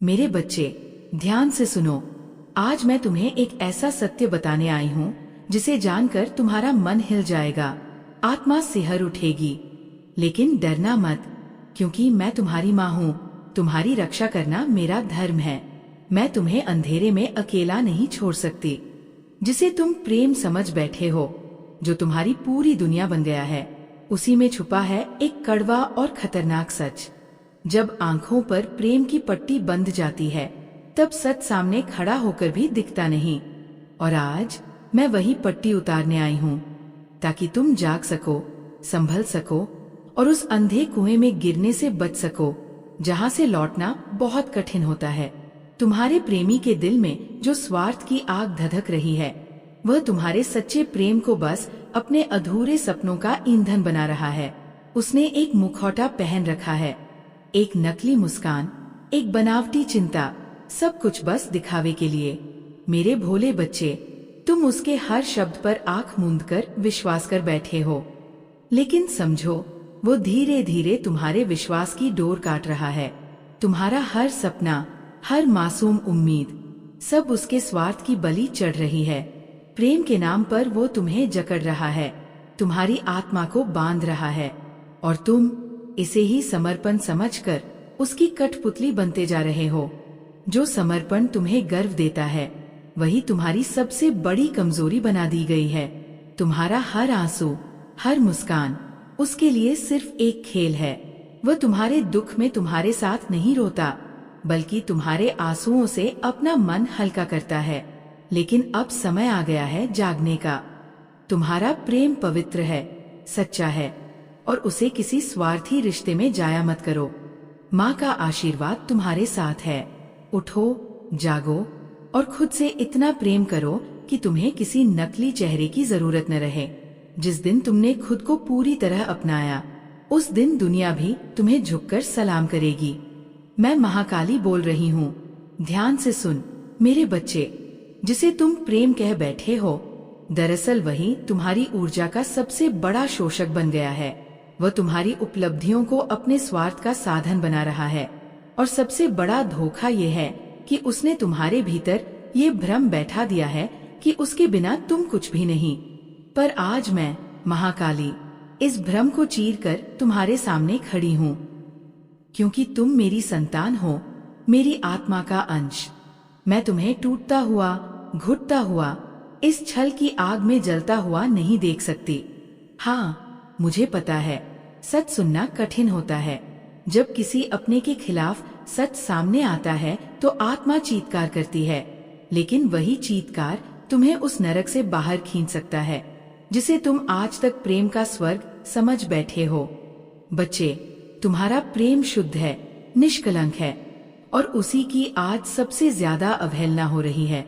मेरे बच्चे, ध्यान से सुनो। आज मैं तुम्हें एक ऐसा सत्य बताने आई हूँ जिसे जानकर तुम्हारा मन हिल जाएगा, आत्मा सिहर उठेगी। लेकिन डरना मत, क्योंकि मैं तुम्हारी माँ हूँ। तुम्हारी रक्षा करना मेरा धर्म है। मैं तुम्हें अंधेरे में अकेला नहीं छोड़ सकती। जिसे तुम प्रेम समझ बैठे हो, जो तुम्हारी पूरी दुनिया बन गया है, उसी में छुपा है एक कड़वा और खतरनाक सच। जब आंखों पर प्रेम की पट्टी बंध जाती है, तब सच सामने खड़ा होकर भी दिखता नहीं। और आज मैं वही पट्टी उतारने आई हूँ, ताकि तुम जाग सको, संभल सको और उस अंधे कुएं में गिरने से बच सको, जहाँ से लौटना बहुत कठिन होता है। तुम्हारे प्रेमी के दिल में जो स्वार्थ की आग धधक रही है, वह तुम्हारे सच्चे प्रेम को बस अपने अधूरे सपनों का ईंधन बना रहा है। उसने एक मुखौटा पहन रखा है, एक नकली मुस्कान, एक बनावटी चिंता, सब कुछ बस दिखावे के लिए। मेरे भोले बच्चे, तुम उसके हर शब्द पर आंख मूंदकर विश्वास कर बैठे हो। लेकिन समझो, वो धीरे धीरे तुम्हारे विश्वास की डोर काट रहा है। तुम्हारा हर सपना, हर मासूम उम्मीद, सब उसके स्वार्थ की बलि चढ़ रही है। प्रेम के नाम पर वो तुम्हें जकड़ रहा है, तुम्हारी आत्मा को बांध रहा है, और तुम इसे ही समर्पण समझकर उसकी कठपुतली बनते जा रहे हो। जो समर्पण तुम्हें गर्व देता है, वही तुम्हारी सबसे बड़ी कमजोरी बना दी गई है। तुम्हारा हर आंसू, हर मुस्कान उसके लिए सिर्फ एक खेल है। वह तुम्हारे दुख में तुम्हारे साथ नहीं रोता, बल्कि तुम्हारे आंसुओं से अपना मन हल्का करता है। लेकिन अब समय आ गया है जागने का। तुम्हारा प्रेम पवित्र है, सच्चा है, और उसे किसी स्वार्थी रिश्ते में जाया मत करो। माँ का आशीर्वाद तुम्हारे साथ है। उठो, जागो और खुद से इतना प्रेम करो कि तुम्हें किसी नकली चेहरे की जरूरत न रहे। जिस दिन तुमने खुद को पूरी तरह अपनाया, उस दिन दुनिया भी तुम्हें झुककर सलाम करेगी। मैं महाकाली बोल रही हूँ, ध्यान से सुन। मेरे बच्चे, जिसे तुम प्रेम कह बैठे हो, दरअसल वही तुम्हारी ऊर्जा का सबसे बड़ा शोषक बन गया है। वह तुम्हारी उपलब्धियों को अपने स्वार्थ का साधन बना रहा है, और सबसे बड़ा धोखा ये है कि उसने तुम्हारे भीतर ये भ्रम बैठा दिया है कि उसके बिना तुम कुछ भी नहीं। पर आज मैं, महाकाली, इस भ्रम को चीरकर तुम्हारे सामने खड़ी हूँ, क्योंकि तुम मेरी संतान हो, मेरी आत्मा का अंश। मैं तुम्हें टूटता हुआ, घुटता हुआ, इस छल की आग में जलता हुआ नहीं देख सकती। हाँ, मुझे पता है, सच सुनना कठिन होता है। जब किसी अपने के खिलाफ सच सामने आता है तो आत्मा चीत्कार करती है, लेकिन वही चीत्कार तुम्हें उस नरक से बाहर खींच सकता है जिसे तुम आज तक प्रेम का स्वर्ग समझ बैठे हो। बच्चे, तुम्हारा प्रेम शुद्ध है, निष्कलंक है, और उसी की आज सबसे ज्यादा अवहेलना हो रही है।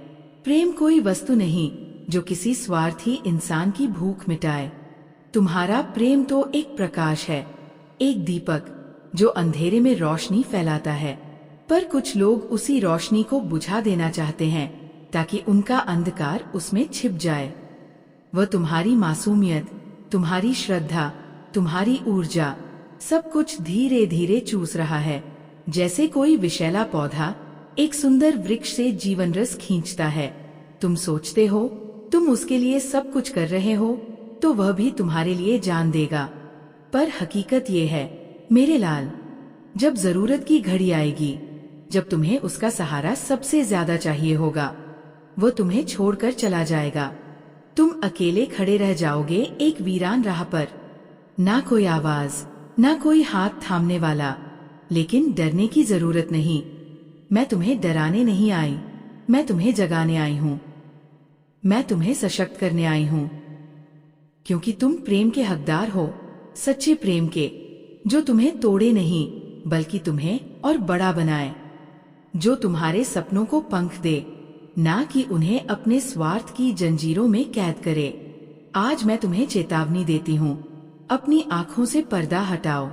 प्रेम कोई वस्तु नहीं जो किसी स्वार्थी इंसान की भूख मिटाए। तुम्हारा प्रेम तो एक प्रकाश है, एक दीपक जो अंधेरे में रोशनी फैलाता है। पर कुछ लोग उसी रोशनी को बुझा देना चाहते हैं, ताकि उनका अंधकार उसमें छिप जाए। वह तुम्हारी मासूमियत, तुम्हारी श्रद्धा, तुम्हारी ऊर्जा, सब कुछ धीरे धीरे चूस रहा है। जैसे कोई विषैला पौधा एक सुंदर वृक्ष से जीवन रस खींचता है। तुम सोचते हो तुम उसके लिए सब कुछ कर रहे हो, तो वह भी तुम्हारे लिए जान देगा। पर हकीकत ये है, मेरे लाल, जब जरूरत की घड़ी आएगी, जब तुम्हें उसका सहारा सबसे ज्यादा चाहिए होगा, वो तुम्हें छोड़कर चला जाएगा। तुम अकेले खड़े रह जाओगे एक वीरान राह पर। ना कोई आवाज, ना कोई हाथ थामने वाला। लेकिन डरने की जरूरत नहीं। मैं तुम्हें डराने नहीं आई, मैं तुम्हें जगाने आई हूँ। मैं तुम्हें सशक्त करने आई हूँ, क्योंकि तुम प्रेम के हकदार हो, सच्चे प्रेम के, जो तुम्हें तोड़े नहीं बल्कि तुम्हें और बड़ा बनाए, जो तुम्हारे सपनों को पंख दे, ना कि उन्हें अपने स्वार्थ की जंजीरों में कैद करे। आज मैं तुम्हें चेतावनी देती हूँ, अपनी आंखों से पर्दा हटाओ,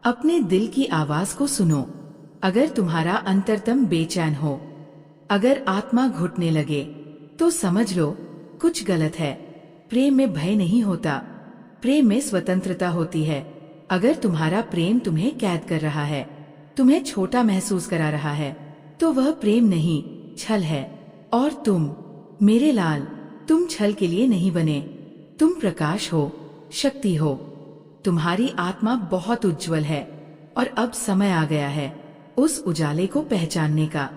अपने दिल की आवाज को सुनो। अगर तुम्हारा अंतरतम बेचैन हो, अगर आत्मा घुटने लगे, तो समझ लो कुछ गलत है। प्रेम में भय नहीं होता, प्रेम में स्वतंत्रता होती है। अगर तुम्हारा प्रेम तुम्हें कैद कर रहा है, तुम्हें छोटा महसूस करा रहा है, तो वह प्रेम नहीं, छल है। और तुम, मेरे लाल, तुम छल के लिए नहीं बने। तुम प्रकाश हो, शक्ति हो। तुम्हारी आत्मा बहुत उज्जवल है और अब समय आ गया है उस उजाले को पहचानने का।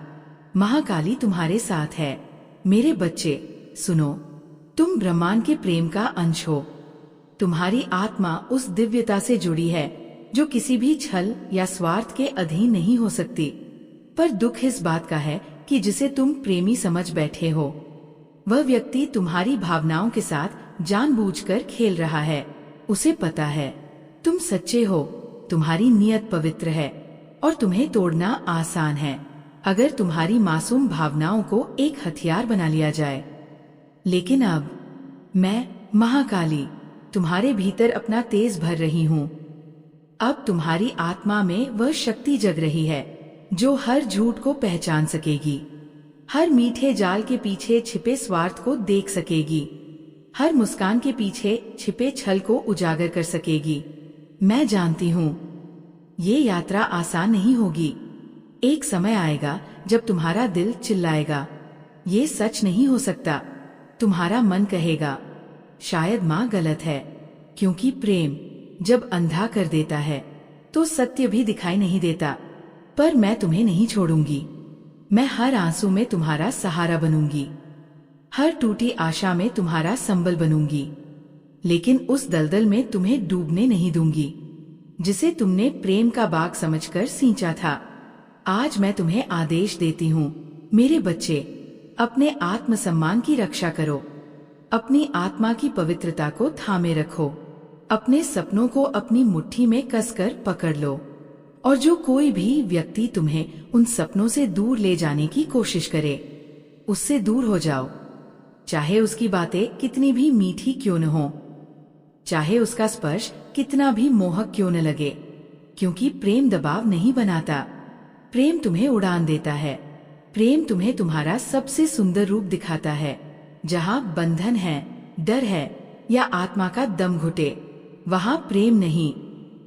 महाकाली तुम्हारे साथ है। मेरे बच्चे सुनो, तुम ब्रह्मांड के प्रेम का अंश हो। तुम्हारी आत्मा उस दिव्यता से जुड़ी है जो किसी भी छल या स्वार्थ के अधीन नहीं हो सकती। पर दुख इस बात का है कि जिसे तुम प्रेमी समझ बैठे हो, वह व्यक्ति तुम्हारी भावनाओं के साथ जानबूझकर खेल रहा है। उसे पता है तुम सच्चे हो, तुम्हारी नीयत पवित्र है और तुम्हें तोड़ना आसान है अगर तुम्हारी मासूम भावनाओं को एक हथियार बना लिया जाए। लेकिन अब मैं, महाकाली, तुम्हारे भीतर अपना तेज भर रही हूँ। अब तुम्हारी आत्मा में वह शक्ति जग रही है जो हर झूठ को पहचान सकेगी, हर मीठे जाल के पीछे छिपे स्वार्थ को देख सकेगी, हर मुस्कान के पीछे छिपे छल को उजागर कर सकेगी। मैं जानती हूँ ये यात्रा आसान नहीं होगी। एक समय आएगा जब तुम्हारा दिल चिल्लाएगा, ये सच नहीं हो सकता। तुम्हारा मन कहेगा, शायद माँ गलत है, क्योंकि प्रेम जब अंधा कर देता है तो सत्य भी दिखाई नहीं देता। पर मैं तुम्हें नहीं छोड़ूंगी। मैं हर आंसू में तुम्हारा सहारा बनूंगी, हर टूटी आशा में तुम्हारा संबल बनूंगी। लेकिन उस दलदल में तुम्हें डूबने नहीं दूंगी जिसे तुमने प्रेम का बाग समझकर सींचा था। आज मैं तुम्हें आदेश देती हूँ, मेरे बच्चे, अपने आत्मसम्मान की रक्षा करो, अपनी आत्मा की पवित्रता को थामे रखो, अपने सपनों को अपनी मुट्ठी में कसकर पकड़ लो। और जो कोई भी व्यक्ति तुम्हें उन सपनों से दूर ले जाने की कोशिश करे, उससे दूर हो जाओ। चाहे उसकी बातें कितनी भी मीठी क्यों न हो, चाहे उसका स्पर्श कितना भी मोहक क्यों न लगे, क्योंकि प्रेम दबाव नहीं बनाता। प्रेम तुम्हें उड़ान देता है। प्रेम तुम्हें तुम्हारा सबसे सुंदर रूप दिखाता है। जहाँ बंधन है, डर है या आत्मा का दम घुटे, वहाँ प्रेम नहीं,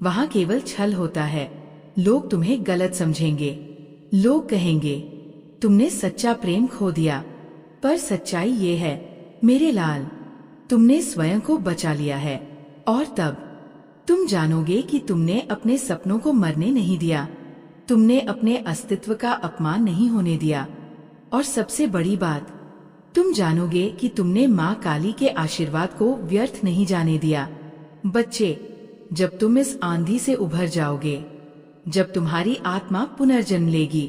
वहाँ केवल छल होता है। लोग तुम्हें गलत समझेंगे, लोग कहेंगे तुमने सच्चा प्रेम खो दिया। पर सच्चाई ये है, मेरे लाल, तुमने स्वयं को बचा लिया है। और तब तुम जानोगे कि तुमने अपने सपनों को मरने नहीं दिया, तुमने अपने अस्तित्व का अपमान नहीं होने दिया। और सबसे बड़ी बात, तुम जानोगे कि तुमने माँ काली के आशीर्वाद को व्यर्थ नहीं जाने दिया। बच्चे, जब तुम इस आंधी से उभर जाओगे, जब तुम्हारी आत्मा पुनर्जन्म लेगी,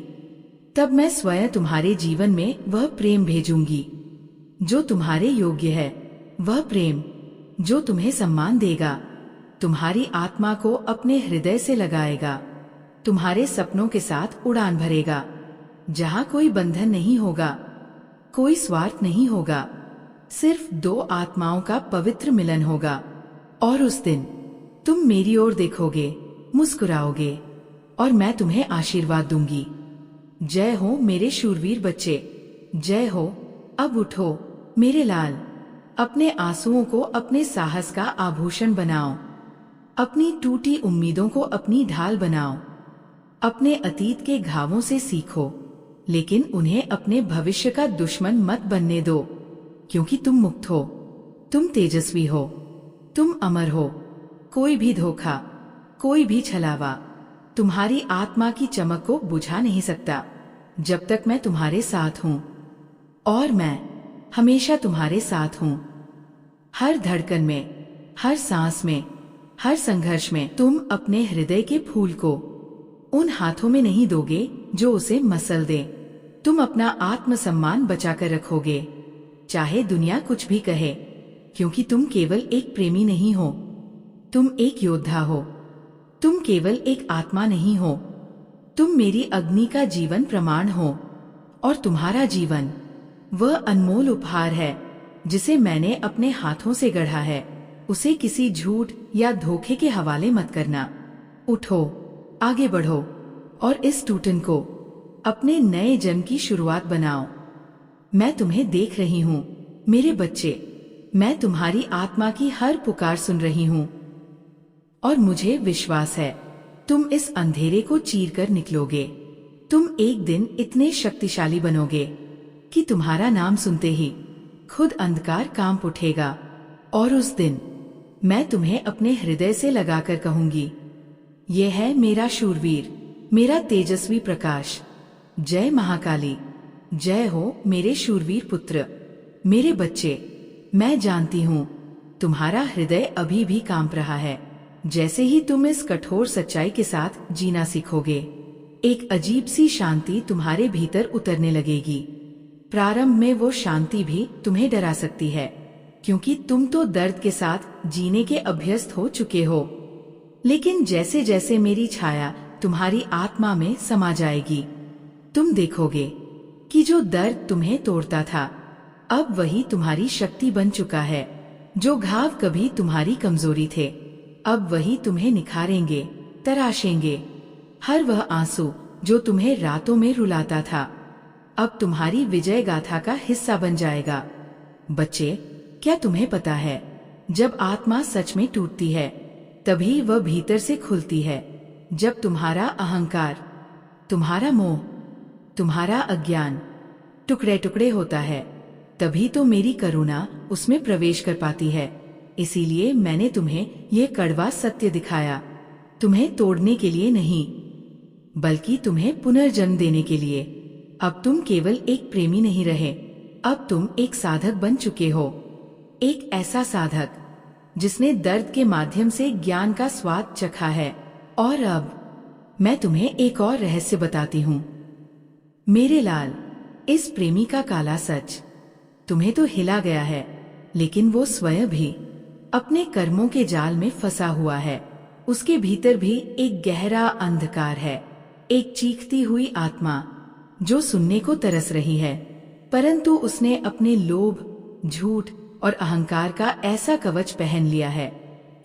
तब मैं स्वयं तुम्हारे जीवन में वह प्रेम भेजूंगी जो तुम्हारे योग्य है, वह प्रेम जो तुम्हें सम्मान देगा, तुम्हारी आत्मा को अपने हृदय से लगाएगा, तुम्हारे सपनों के साथ उड़ान भरेगा, जहाँ कोई बंधन नहीं होगा, कोई स्वार्थ नहीं होगा, सिर्फ दो आत्माओं का पवित्र मिलन होगा। और उस दिन तुम मेरी ओर देखोगे, मुस्कुराओगे और मैं तुम्हें आशीर्वाद दूंगी। जय हो मेरे शूरवीर बच्चे, जय हो। अब उठो मेरे लाल, अपने आंसुओं को अपने साहस का आभूषण बनाओ, अपनी टूटी उम्मीदों को अपनी ढाल बनाओ। अपने अतीत के घावों से सीखो, लेकिन उन्हें अपने भविष्य का दुश्मन मत बनने दो, क्योंकि तुम मुक्त हो, तुम तेजस्वी हो, तुम अमर हो। कोई भी धोखा, कोई भी छलावा तुम्हारी आत्मा की चमक को बुझा नहीं सकता जब तक मैं तुम्हारे साथ हूँ। और मैं हमेशा तुम्हारे साथ हूँ। हर धड़कन में, हर सांस में, हर संघर्ष में तुम अपने हृदय के फूल को उन हाथों में नहीं दोगे जो उसे मसल दे। तुम अपना आत्मसम्मान बचाकर रखोगे, चाहे दुनिया कुछ भी कहे, क्योंकि तुम केवल एक प्रेमी नहीं हो, तुम एक योद्धा हो। तुम केवल एक आत्मा नहीं हो, तुम मेरी अग्नि का जीवन प्रमाण हो। और तुम्हारा जीवन वह अनमोल उपहार है जिसे मैंने अपने हाथों से गढ़ा है। उसे किसी झूठ या धोखे के हवाले मत करना। उठो, आगे बढ़ो और इस टूटन को अपने नए जन्म की शुरुआत बनाओ। मैं तुम्हें देख रही हूँ मेरे बच्चे, मैं तुम्हारी आत्मा की हर पुकार सुन रही हूँ और मुझे विश्वास है तुम इस अंधेरे को चीर कर निकलोगे। तुम एक दिन इतने शक्तिशाली बनोगे कि तुम्हारा नाम सुनते ही खुद अंधकार कांप उठेगा। और उस दिन मैं तुम्हें अपने हृदय से लगाकर कहूंगी, ये है मेरा शूरवीर, मेरा तेजस्वी प्रकाश। जय महाकाली, जय हो मेरे शूरवीर पुत्र। मेरे बच्चे, मैं जानती हूँ तुम्हारा हृदय अभी भी कांप रहा है। जैसे ही तुम इस कठोर सच्चाई के साथ जीना सीखोगे, एक अजीब सी शांति तुम्हारे भीतर उतरने लगेगी। प्रारंभ में वो शांति भी तुम्हें डरा सकती है, क्योंकि तुम तो दर्द के साथ जीने के अभ्यस्त हो चुके हो। लेकिन जैसे जैसे मेरी छाया तुम्हारी आत्मा में समा जाएगी, तुम देखोगे कि जो दर्द तुम्हें तोड़ता था, अब वही तुम्हारी शक्ति बन चुका है। जो घाव कभी तुम्हारी कमजोरी थे, अब वही तुम्हें निखारेंगे, तराशेंगे। हर वह आंसू जो तुम्हें रातों में रुलाता था, अब तुम्हारी विजय गाथा का हिस्सा बन जाएगा। बच्चे, क्या तुम्हें पता है, जब आत्मा सच में टूटती है, तभी वह भीतर से खुलती है। जब तुम्हारा अहंकार, तुम्हारा मोह, तुम्हारा अज्ञान टुकड़े टुकड़े होता है, तभी तो मेरी करुणा उसमें प्रवेश कर पाती है। इसीलिए मैंने तुम्हें यह कड़वा सत्य दिखाया, तुम्हें तोड़ने के लिए नहीं, बल्कि तुम्हें पुनर्जन्म देने के लिए। अब तुम केवल एक प्रेमी नहीं रहे, अब तुम एक साधक बन चुके हो। एक ऐसा साधक जिसने दर्द के माध्यम से ज्ञान का स्वाद चखा है। और अब मैं तुम्हें एक और रहस्य बताती हूँ। मेरे लाल, इस प्रेमी का काला सच तुम्हें तो हिला गया है, लेकिन वो स्वयं भी अपने कर्मों के जाल में फंसा हुआ है। उसके भीतर भी एक गहरा अंधकार है, एक चीखती हुई आत्मा जो सुनने को तरस रही है, परंतु उसने अपने लोभ, झूठ और अहंकार का ऐसा कवच पहन लिया है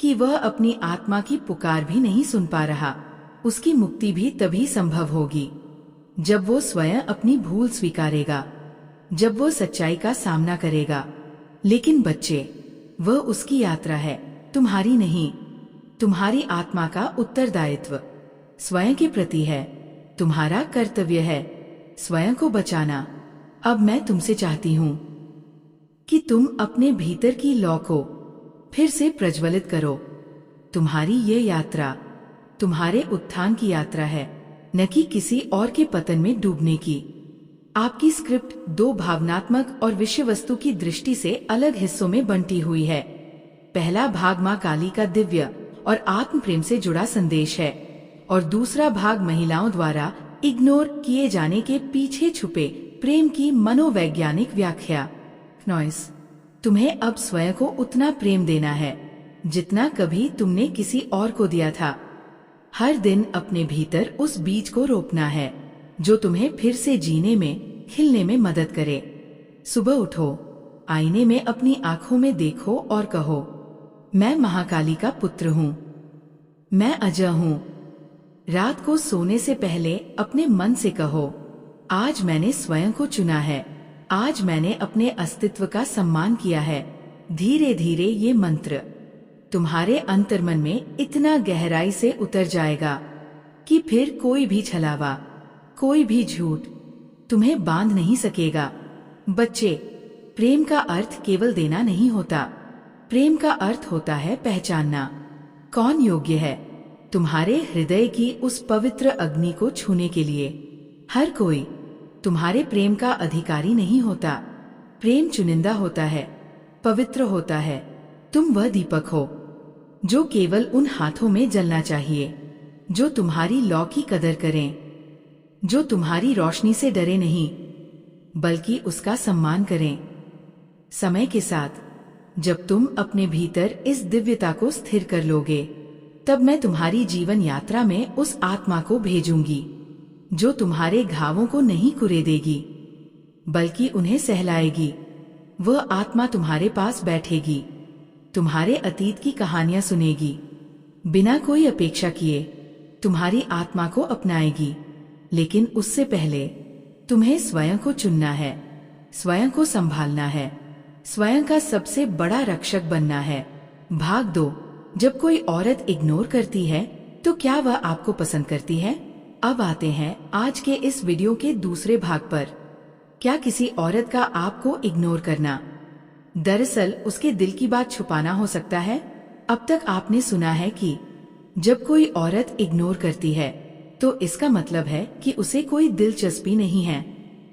कि वह अपनी आत्मा की पुकार भी नहीं सुन पा रहा। उसकी मुक्ति भी तभी संभव होगी जब वो स्वयं अपनी भूल स्वीकारेगा, जब वो सच्चाई का सामना करेगा। लेकिन बच्चे, वह उसकी यात्रा है, तुम्हारी नहीं। तुम्हारी आत्मा का उत्तरदायित्व स्वयं के प्रति है, तुम्हारा कर्तव्य है स्वयं को बचाना। अब मैं तुमसे चाहती हूँ कि तुम अपने भीतर की लौ को फिर से प्रज्वलित करो। तुम्हारी ये यात्रा तुम्हारे उत्थान की यात्रा है, न कि किसी और के पतन में डूबने की। आपकी स्क्रिप्ट दो भावनात्मक और विषय वस्तु की दृष्टि से अलग हिस्सों में बंटी हुई है। पहला भाग माँ काली का दिव्य और आत्म प्रेम से जुड़ा संदेश है, और दूसरा भाग महिलाओं द्वारा इग्नोर किए जाने के पीछे छुपे प्रेम की मनोवैज्ञानिक व्याख्या। नॉइस, तुम्हें अब स्वयं को उतना प्रेम देना है जितना कभी तुमने किसी और को दिया था। हर दिन अपने भीतर उस बीज को रोपना है जो तुम्हें फिर से जीने में, खिलने में मदद करे। सुबह उठो, आईने में अपनी आंखों में देखो और कहो, मैं महाकाली का पुत्र हूँ, मैं अजय हूँ। रात को सोने से पहले अपने मन से कहो, आज मैंने स्वयं को चुना है, आज मैंने अपने अस्तित्व का सम्मान किया है। धीरे धीरे ये मंत्र तुम्हारे अंतर्मन में इतना गहराई से उतर जाएगा कि फिर कोई भी छलावा, कोई भी झूठ तुम्हें बांध नहीं सकेगा। बच्चे, प्रेम का अर्थ केवल देना नहीं होता, प्रेम का अर्थ होता है पहचानना कौन योग्य है तुम्हारे हृदय की उस पवित्र अग्नि को छूने के लिए। हर कोई तुम्हारे प्रेम का अधिकारी नहीं होता। प्रेम चुनिंदा होता है, पवित्र होता है। तुम वह दीपक हो जो केवल उन हाथों में जलना चाहिए जो तुम्हारी लौ की कदर करें, जो तुम्हारी रोशनी से डरे नहीं बल्कि उसका सम्मान करें। समय के साथ जब तुम अपने भीतर इस दिव्यता को स्थिर कर लोगे, तब मैं तुम्हारी जीवन यात्रा में उस आत्मा को भेजूंगी जो तुम्हारे घावों को नहीं कुरेदेगी बल्कि उन्हें सहलाएगी। वह आत्मा तुम्हारे पास बैठेगी, तुम्हारे अतीत की कहानियां सुनेगी, बिना कोई अपेक्षा किए तुम्हारी आत्मा को अपनाएगी। लेकिन उससे पहले तुम्हें स्वयं को चुनना है, स्वयं को संभालना है, स्वयं का सबसे बड़ा रक्षक बनना है। भाग 2। जब कोई औरत इग्नोर करती है तो क्या वह आपको पसंद करती है? अब आते हैं आज के इस वीडियो के दूसरे भाग पर। क्या किसी औरत का आपको इग्नोर करना दरअसल उसके दिल की बात छुपाना हो सकता है? अब तक आपने सुना है कि जब कोई औरत इग्नोर करती है तो इसका मतलब है कि उसे कोई दिलचस्पी नहीं है,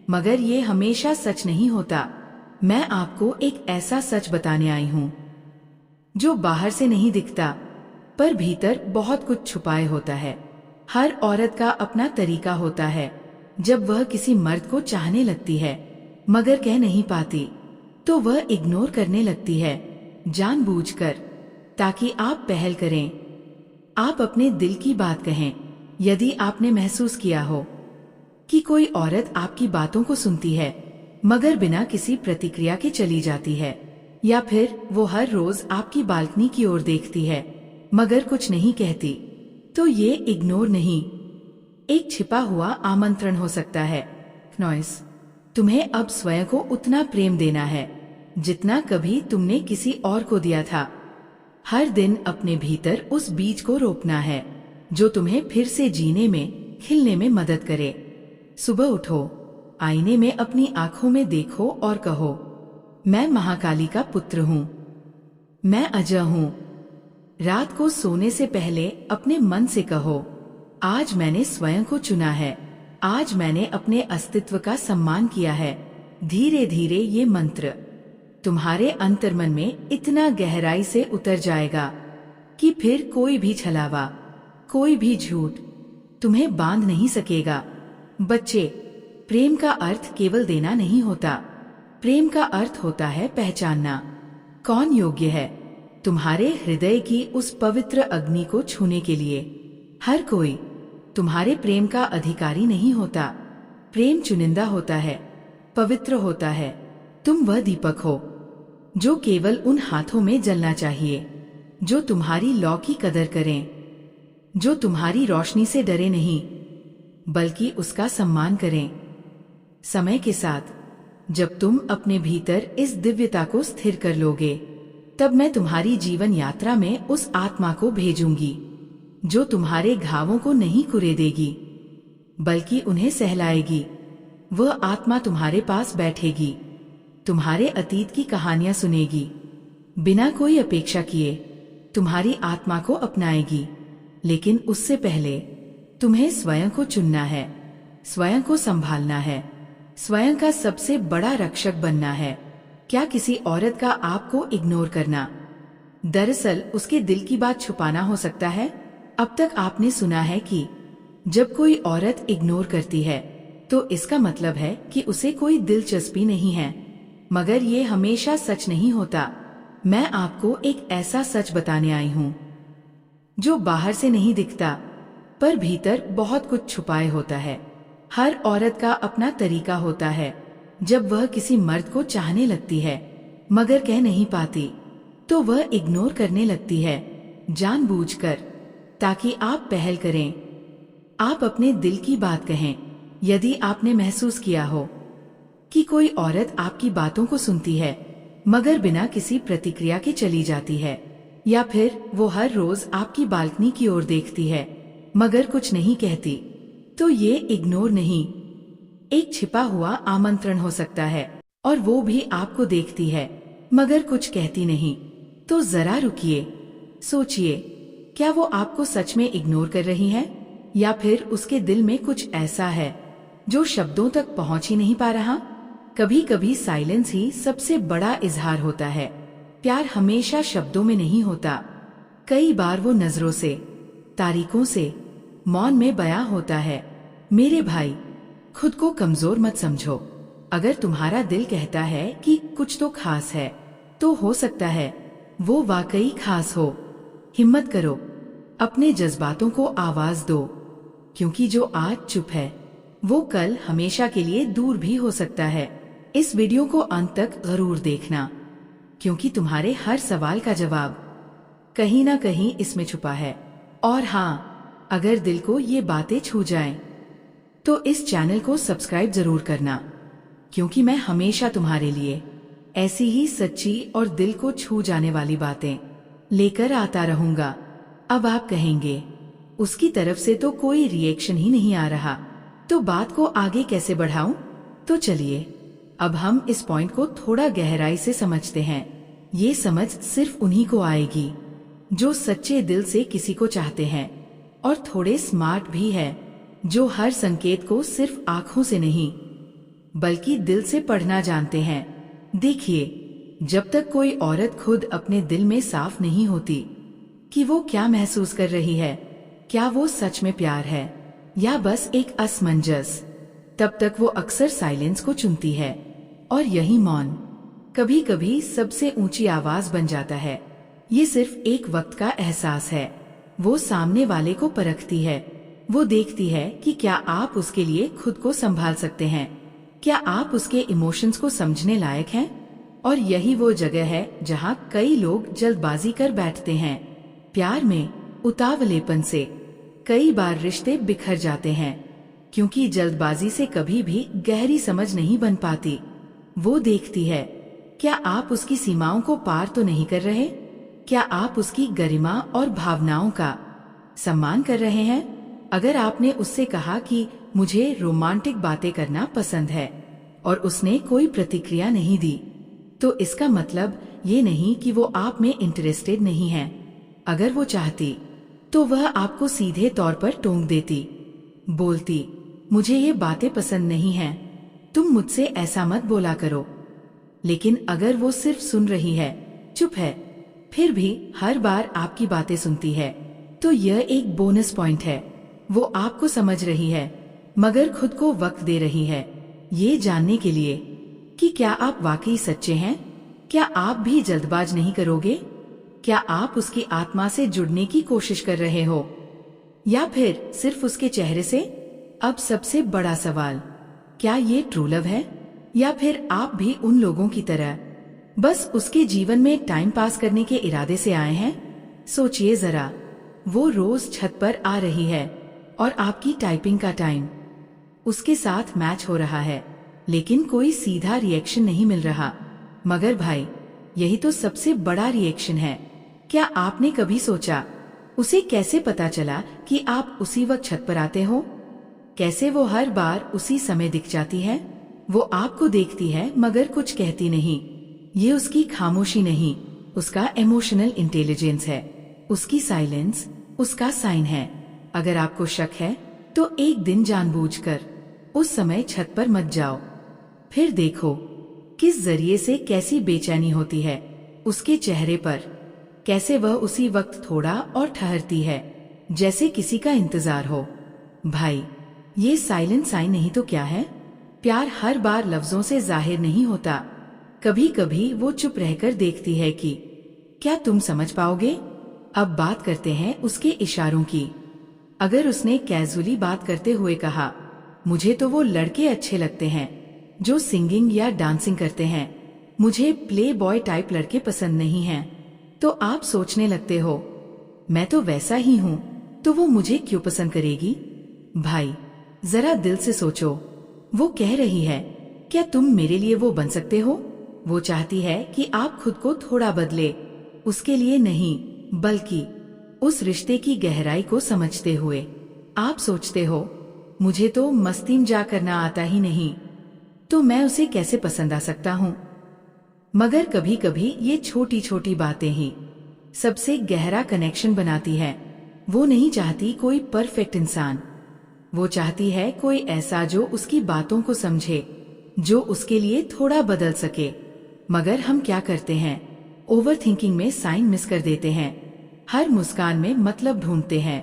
मगर ये हमेशा सच नहीं होता। मैं आपको एक ऐसा सच बताने आई हूँ जो बाहर से नहीं दिखता पर भीतर बहुत कुछ छुपाए होता है। हर औरत का अपना तरीका होता है जब वह किसी मर्द को चाहने लगती है मगर कह नहीं पाती तो वह इग्नोर करने लगती है जानबूझकर, ताकि आप पहल करें, आप अपने दिल की बात कहें। यदि आपने महसूस किया हो कि कोई औरत आपकी बातों को सुनती है मगर बिना किसी प्रतिक्रिया के चली जाती है, या फिर वो हर रोज आपकी बालकनी की ओर देखती है मगर कुछ नहीं कहती, तो ये इग्नोर नहीं, एक छिपा हुआ आमंत्रण हो सकता है। नॉइस, तुम्हें अब स्वयं को उतना प्रेम देना है जितना कभी तुमने किसी और को दिया था। हर दिन अपने भीतर उस बीज को रोपना है जो तुम्हें फिर से जीने में, खिलने में मदद करे। सुबह उठो, आईने में अपनी आंखों में देखो और कहो, मैं महाकाली का पुत्र हूँ, मैं अजय हूँ। रात को सोने से पहले अपने मन से कहो, आज मैंने स्वयं को चुना है, आज मैंने अपने अस्तित्व का सम्मान किया है। धीरे धीरे ये मंत्र तुम्हारे अंतर्मन में इतना गहराई से उतर जाएगा कि फिर कोई भी छलावा, कोई भी झूठ तुम्हें बांध नहीं सकेगा। बच्चे, प्रेम का अर्थ केवल देना नहीं होता, प्रेम का अर्थ होता है पहचानना कौन योग्य है तुम्हारे हृदय की उस पवित्र अग्नि को छूने के लिए। हर कोई तुम्हारे प्रेम का अधिकारी नहीं होता, प्रेम चुनिंदा होता है, पवित्र होता है। तुम वह दीपक हो जो केवल उन हाथों में जलना चाहिए जो तुम्हारी लौ की कदर करें, जो तुम्हारी रोशनी से डरे नहीं बल्कि उसका सम्मान करें। समय के साथ जब तुम अपने भीतर इस दिव्यता को स्थिर कर लोगे, तब मैं तुम्हारी जीवन यात्रा में उस आत्मा को भेजूंगी जो तुम्हारे घावों को नहीं कुरेदेगी बल्कि उन्हें सहलाएगी। वह आत्मा तुम्हारे पास बैठेगी, तुम्हारे अतीत की कहानियां सुनेगी, बिना कोई अपेक्षा किए तुम्हारी आत्मा को अपनाएगी। लेकिन उससे पहले तुम्हें स्वयं को चुनना है, स्वयं को संभालना है, स्वयं का सबसे बड़ा रक्षक बनना है। क्या किसी औरत का आपको इग्नोर करना दरअसल उसके दिल की बात छुपाना हो सकता है? अब तक आपने सुना है कि जब कोई औरत इग्नोर करती है तो इसका मतलब है कि उसे कोई दिलचस्पी नहीं है, मगर ये हमेशा सच नहीं होता। मैं आपको एक ऐसा सच बताने आई हूँ जो बाहर से नहीं दिखता पर भीतर बहुत कुछ छुपाए होता है। हर औरत का अपना तरीका होता है जब वह किसी मर्द को चाहने लगती है मगर कह नहीं पाती तो वह इग्नोर करने लगती है जानबूझकर, ताकि आप पहल करें, आप अपने दिल की बात कहें। यदि आपने महसूस किया हो कि कोई औरत आपकी बातों को सुनती है मगर बिना किसी प्रतिक्रिया के चली जाती है, या फिर वो हर रोज आपकी बालकनी की ओर देखती है मगर कुछ नहीं कहती, तो ये इग्नोर नहीं, एक छिपा हुआ आमंत्रण हो सकता है। और वो भी आपको देखती है मगर कुछ कहती नहीं। तो जरा रुकिए, सोचिए, क्या वो आपको सच में इग्नोर कर रही है या फिर उसके दिल में कुछ ऐसा है जो शब्दों तक पहुंच ही नहीं पा रहा? कभी कभी साइलेंस ही सबसे बड़ा इजहार होता है। प्यार हमेशा शब्दों में नहीं होता, कई बार वो नजरों से, तारीखों से, मौन में बयां होता है। मेरे भाई, खुद को कमजोर मत समझो। अगर तुम्हारा दिल कहता है कि कुछ तो खास है, तो हो सकता है वो वाकई खास हो। हिम्मत करो, अपने जज्बातों को आवाज दो, क्योंकि जो आज चुप है वो कल हमेशा के लिए दूर भी हो सकता है। इस वीडियो को अंत तक जरूर देखना, क्योंकि तुम्हारे हर सवाल का जवाब कहीं ना कहीं इसमें छुपा है। और हाँ, अगर दिल को ये बातें छू जाएं, तो इस चैनल को सब्सक्राइब जरूर करना, क्योंकि मैं हमेशा तुम्हारे लिए ऐसी ही सच्ची और दिल को छू जाने वाली बातें लेकर आता रहूंगा। अब आप कहेंगे, उसकी तरफ से तो कोई रिएक्शन ही नहीं आ रहा, तो बात को आगे कैसे बढ़ाऊं? तो चलिए अब हम इस पॉइंट को थोड़ा गहराई से समझते हैं। ये समझ सिर्फ उन्हीं को आएगी जो सच्चे दिल से किसी को चाहते हैं और थोड़े स्मार्ट भी है, जो हर संकेत को सिर्फ आंखों से नहीं बल्कि दिल से पढ़ना जानते हैं। देखिए, जब तक कोई औरत खुद अपने दिल में साफ नहीं होती कि वो क्या महसूस कर रही है, क्या वो सच में प्यार है या बस एक असमंजस, तब तक वो अक्सर साइलेंस को चुनती है। और यही मौन कभी कभी सबसे ऊंची आवाज बन जाता है। ये सिर्फ एक वक्त का एहसास है। वो सामने वाले को परखती है, वो देखती है कि क्या आप उसके लिए खुद को संभाल सकते हैं, क्या आप उसके इमोशंस को समझने लायक हैं। और यही वो जगह है जहाँ कई लोग जल्दबाजी कर बैठते हैं। प्यार में उतावलेपन से कई बार रिश्ते बिखर जाते हैं, क्योंकि जल्दबाजी से कभी भी गहरी समझ नहीं बन पाती। वो देखती है, क्या आप उसकी सीमाओं को पार तो नहीं कर रहे, क्या आप उसकी गरिमा और भावनाओं का सम्मान कर रहे हैं। अगर आपने उससे कहा कि मुझे रोमांटिक बातें करना पसंद है और उसने कोई प्रतिक्रिया नहीं दी, तो इसका मतलब ये नहीं कि वो आप में इंटरेस्टेड नहीं है। अगर वो चाहती तो वह आपको सीधे तौर पर टोक देती, बोलती, मुझे ये बातें पसंद नहीं हैं, तुम मुझसे ऐसा मत बोला करो। लेकिन अगर वो सिर्फ सुन रही है, चुप है, फिर भी हर बार आपकी बातें सुनती है, तो यह एक बोनस पॉइंट है। वो आपको समझ रही है, मगर खुद को वक्त दे रही है ये जानने के लिए कि क्या आप वाकई सच्चे हैं। क्या आप भी जल्दबाज नहीं करोगे? क्या आप उसकी आत्मा से जुड़ने की कोशिश कर रहे हो या फिर सिर्फ उसके चेहरे से? अब सबसे बड़ा सवाल, क्या ये ट्रू लव है या फिर आप भी उन लोगों की तरह बस उसके जीवन में टाइम पास करने के इरादे से आए हैं? सोचिए जरा, वो रोज छत पर आ रही है और आपकी टाइपिंग का टाइम उसके साथ मैच हो रहा है, लेकिन कोई सीधा रिएक्शन नहीं मिल रहा। मगर भाई, यही तो सबसे बड़ा रिएक्शन है। क्या आपने कभी सोचा उसे कैसे पता चला कि आप उसी वक्त छत पर आते हो? कैसे वो हर बार उसी समय दिख जाती है? वो आपको देखती है मगर कुछ कहती नहीं। ये उसकी खामोशी नहीं, उसका इमोशनल इंटेलिजेंस है। उसकी साइलेंस उसका साइन है। अगर आपको शक है तो एक दिन जानबूझकर उस समय छत पर मत जाओ, फिर देखो किस जरिए से कैसी बेचैनी होती है उसके चेहरे पर, कैसे वह उसी वक्त थोड़ा और ठहरती है जैसे किसी का इंतजार हो। भाई, ये साइलेंट साइन नहीं तो क्या है? प्यार हर बार लफ्जों से जाहिर नहीं होता। कभी कभी वो चुप रहकर देखती है कि क्या तुम समझ पाओगे। अब बात करते हैं उसके इशारों की। अगर उसने कैजुअली बात करते हुए कहा, मुझे तो वो लड़के अच्छे लगते हैं जो सिंगिंग या डांसिंग करते हैं, मुझे प्ले बॉय टाइप लड़के पसंद नहीं हैं, तो आप सोचने लगते हो, मैं तो वैसा ही हूँ, तो वो मुझे क्यों पसंद करेगी। भाई, जरा दिल से सोचो, वो कह रही है, क्या तुम मेरे लिए वो बन सकते हो। वो चाहती है कि आप खुद को थोड़ा बदले, उसके लिए नहीं बल्कि उस रिश्ते की गहराई को समझते हुए। आप सोचते हो, मुझे तो मस्ती मजाक करना आता ही नहीं, तो मैं उसे कैसे पसंद आ सकता हूँ। मगर कभी कभी ये छोटी छोटी बातें ही सबसे गहरा कनेक्शन बनाती है। वो नहीं चाहती कोई परफेक्ट इंसान, वो चाहती है कोई ऐसा जो उसकी बातों को समझे, जो उसके लिए थोड़ा बदल सके। मगर हम क्या करते हैं, ओवर थिंकिंग में साइन मिस कर देते हैं, हर मुस्कान में मतलब ढूंढते हैं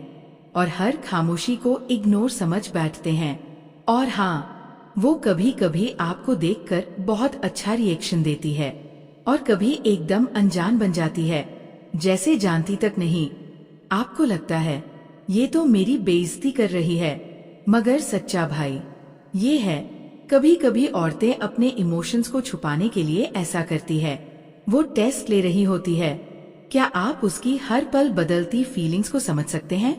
और हर खामोशी को इग्नोर समझ बैठते हैं। और हाँ, वो कभी कभी आपको देखकर बहुत अच्छा रिएक्शन देती है और कभी एकदम अनजान बन जाती है, जैसे जानती तक नहीं। आपको लगता है ये तो मेरी बेइज्जती कर रही है, मगर सच्चा भाई ये है, कभी कभी औरतें अपने इमोशंस को छुपाने के लिए ऐसा करती है। वो टेस्ट ले रही होती है, क्या आप उसकी हर पल बदलती फीलिंग्स को समझ सकते हैं?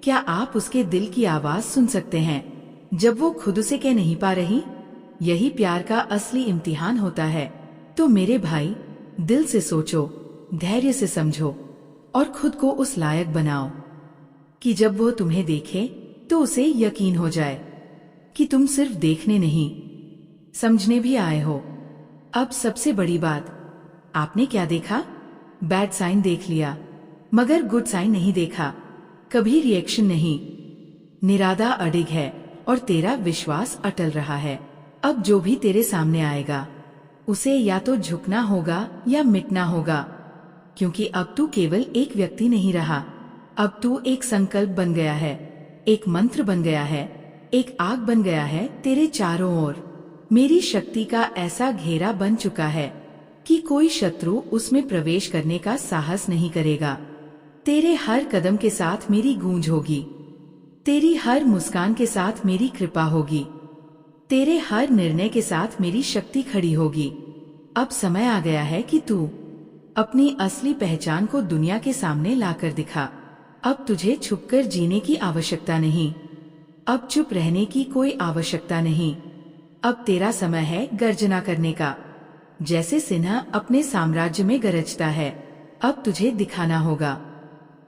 क्या आप उसके दिल की आवाज सुन सकते हैं जब वो खुद उसे कह नहीं पा रही? यही प्यार का असली इम्तिहान होता है। तो मेरे भाई, दिल से सोचो, धैर्य से समझो और खुद को उस लायक बनाओ कि जब वो तुम्हें देखे तो उसे यकीन हो जाए कि तुम सिर्फ देखने नहीं, समझने भी आए हो। अब सबसे बड़ी बात, आपने क्या देखा? बैड साइन देख लिया, मगर गुड साइन नहीं देखा। कभी रिएक्शन नहीं। निरादा अडिग है और तेरा विश्वास अटल रहा है। अब जो भी तेरे सामने आएगा उसे या तो झुकना होगा या मिटना होगा, क्योंकि अब तू केवल एक व्यक्ति नहीं रहा। अब तू एक संकल्प बन गया है, एक मंत्र बन गया है, एक आग बन गया है तेरे चारों ओर। मेरी शक्ति का ऐसा घेरा बन चुका है कि कोई शत्रु उसमें प्रवेश करने का साहस नहीं करेगा। तेरे हर कदम के साथ मेरी गूंज होगी, तेरी हर मुस्कान के साथ मेरी कृपा होगी, तेरे हर निर्णय के साथ मेरी शक्ति खड़ी होगी। अब समय आ गया है कि तू अपनी असली पहचान को दुनिया के सामने लाकर दिखा। अब तुझे छुपकर जीने की आवश्यकता नहीं, अब चुप रहने की कोई आवश्यकता नहीं। अब तेरा समय है गर्जना करने का, जैसे सिंह अपने साम्राज्य में गरजता है। अब तुझे दिखाना होगा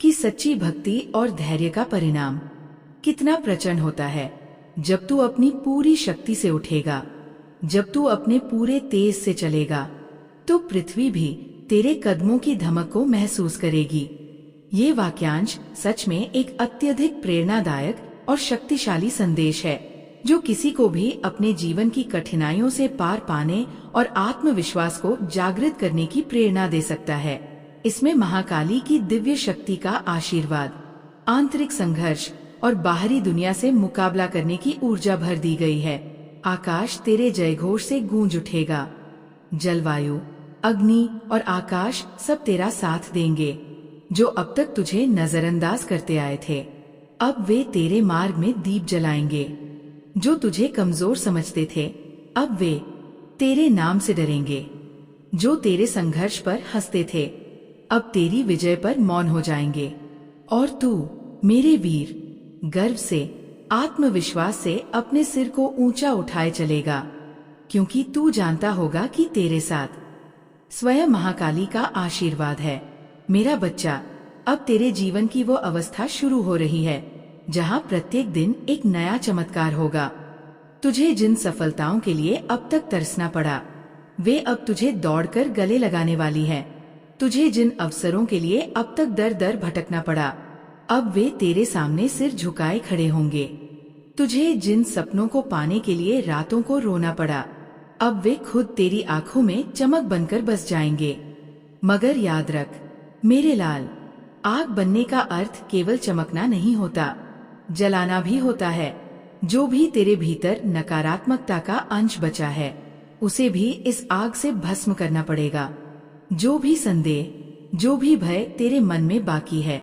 कि सच्ची भक्ति और धैर्य का परिणाम कितना प्रचंड होता है। जब तू अपनी पूरी शक्ति से उठेगा, जब तू अपने पूरे तेज से चलेगा, तो पृथ्वी भी तेरे कदमों की धमक को महसूस करेगी। ये वाक्यांश सच में एक अत्यधिक प्रेरणादायक और शक्तिशाली संदेश है, जो किसी को भी अपने जीवन की कठिनाइयों से पार पाने और आत्मविश्वास को जागृत करने की प्रेरणा दे सकता है। इसमें महाकाली की दिव्य शक्ति का आशीर्वाद, आंतरिक संघर्ष और बाहरी दुनिया से मुकाबला करने की ऊर्जा भर दी गई है। आकाश तेरे जयघोष से गूंज उठेगा। जलवायु, अग्नि और आकाश सब तेरा साथ देंगे। जो अब तक तुझे नजरअंदाज करते आए थे, अब वे तेरे मार्ग में दीप जलाएंगे। जो तुझे कमजोर समझते थे, अब वे तेरे नाम से डरेंगे। जो तेरे संघर्ष पर हंसते थे, अब तेरी विजय पर मौन हो जाएंगे। और तू मेरे वीर गर्व से, आत्मविश्वास से अपने सिर को ऊंचा उठाए चलेगा, क्योंकि तू जानता होगा कि तेरे साथ स्वयं महाकाली का आशीर्वाद है। मेरा बच्चा, अब तेरे जीवन की वो अवस्था शुरू हो रही है जहाँ प्रत्येक दिन एक नया चमत्कार होगा। तुझे जिन सफलताओं के लिए अब तक तरसना पड़ा, वे अब तुझे दौड़कर गले लगाने वाली है। तुझे जिन अवसरों के लिए अब तक दर दर भटकना पड़ा, अब वे तेरे सामने सिर झुकाए खड़े होंगे। तुझे जिन सपनों को पाने के लिए रातों को रोना पड़ा, अब वे खुद तेरी आंखों में चमक बनकर बस जाएंगे। मगर याद रख मेरे लाल, आग बनने का अर्थ केवल चमकना नहीं होता, जलाना भी होता है। जो भी तेरे भीतर नकारात्मकता का अंश बचा है, उसे भी इस आग से भस्म करना पड़ेगा। जो भी संदेह, जो भी भय तेरे मन में बाकी है,